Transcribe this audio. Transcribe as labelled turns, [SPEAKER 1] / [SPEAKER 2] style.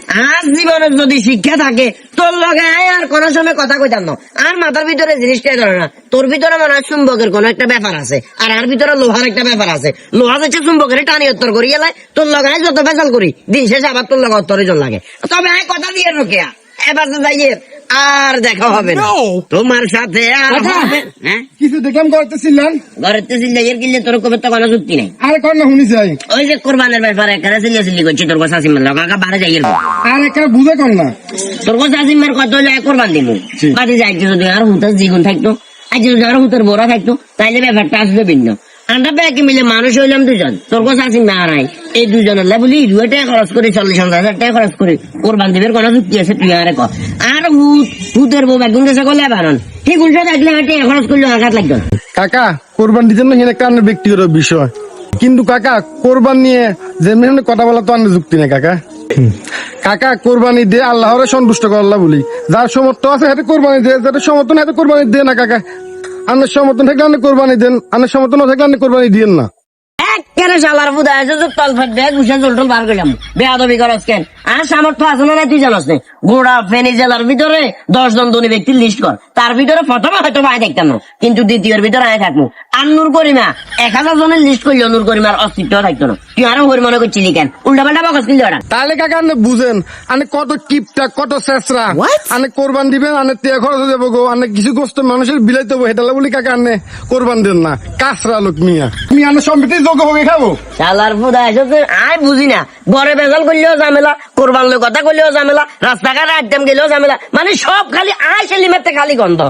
[SPEAKER 1] আজ জীবনে যদি শিক্ষা থাকে তোর লগে আর কোন সময় কথা কইতাম না। আর মাথার ভিতরে জিনিসটাই ধরে না, তোর ভিতরে মনে হয় চুম্বকের কোন একটা ব্যাপার আছে, আর ভিতরে লোহার একটা ব্যাপার আছে। লোহা যাচ্ছে চুম্বকের টানি উত্তর করি এলাই তোর লগে যত বেসাল করি দিন শেষে আবার তোর লগে উত্তরে জন লাগে। তবে কথা দিয়ে রোকেয়া এবার যাইয়ে আর দেখা হবে না তোমার সাথে। আর
[SPEAKER 2] কিছু দেখলাম করতেছিলেন
[SPEAKER 1] ঘরের চিল্লাইয়ের কিনলে তোর কবে তো কোনো যুক্তি নেই।
[SPEAKER 2] আরে কর না শুনি যাই
[SPEAKER 1] ওই যে কোরবানের ব্যাপারে এখানে চিল্লি করছি তোর কাছে আসিম লগা বাড়ে যাইয়ের
[SPEAKER 2] আর একটা বুঝে কর না
[SPEAKER 1] তোর কাছে আসিমের কত যায় কোরবান দিব বাড়ি যাইছে যদি আর হুতার জীবন থাকতো, আজ যদি আর হুতার বোরা থাকতো তাইলে ব্যাপারটা আসবে ভিন্ন। আমরা ব্যাগে মিলে মানুষ হইলাম দুজন, তোর কাছে আসিম না নাই এই দুজনের বলি 2 টাকা খরচ করে 40,000 টাকা খরচ করে কোরবান দিবের কোনো যুক্তি আছে তুই আরে কর। আর হুতের বউ একদম দেশে করলে বারণ সেই গুণটা থাকলে টাকা খরচ করলে আঘাত লাগতো।
[SPEAKER 2] কাকা কোরবান দিতেন না একটা ব্যক্তিগত বিষয়, কিন্তু কাকা কোরবান নিয়ে যে মেহনে কথা বলা তো আন্না যুক্তি নেই কাকা। কাকা কোরবানি দিয়ে আল্লাহরে সন্তুষ্ট করল্লা বলি, যার সমর্থ আছে হাতে কোরবানি দিয়ে, যাদের সমর্থন হাতে কোরবানি দিয়ে না কাকা। আন্নার সমর্থন থাকলে আন্না কোরবানি দেন, আন্নার সমর্থন না থাকলে আন্না কোরবানি দিয়েন না।
[SPEAKER 1] কেন শালার বুধ আছে তো তল ফাট দেখ ঘুষে জলটল বার করলাম বেয়াদবি করস কেন? আর সামর্থ্য আছে না তুই জানাস না? গোড়া ফেনী জেলার ভিতরে 10 জন ধনী ব্যক্তির লিস্ট কর, তার ভিতরে প্রথমে হয়তো ভাই দেখতাম না, কিন্তু দ্বিতীয়ের ভিতরে আয় থাকবো। আর নূর করিমা 1000 জনের লিস্ট করলে নূর করিমার অস্তিত্ব থাকতো না। তুই আরো হরি মনে করছিলি কেন? উল্টা পাল্টা বকস কিনলে ওরা
[SPEAKER 2] তাহলে কাকা আন্না বুঝেন আনে কত কিপটা কত শেষরা আনে কোরবান দিবেন, আনে তে খরচ দেবো গো, আনে কিছু গোস্ত মানুষের বিলাইতে হবো হেটালা বলি কাকা আনে কোরবান দেন না। কাসরা লোক মিয়া তুমি আনে সম্পত্তি যোগ্য হবে খাবো।
[SPEAKER 1] শালার বুধা এসে আয় বুঝি না, ঘরে বেজাল করলেও ঝামেলা, কোরবান লোক কথা করলেও ঝামেলা, রাস্তাঘাটে আড্ডাম গেলেও ঝামেলা, মানে সব খালি আয় সেলিমের খালি গন্ধ।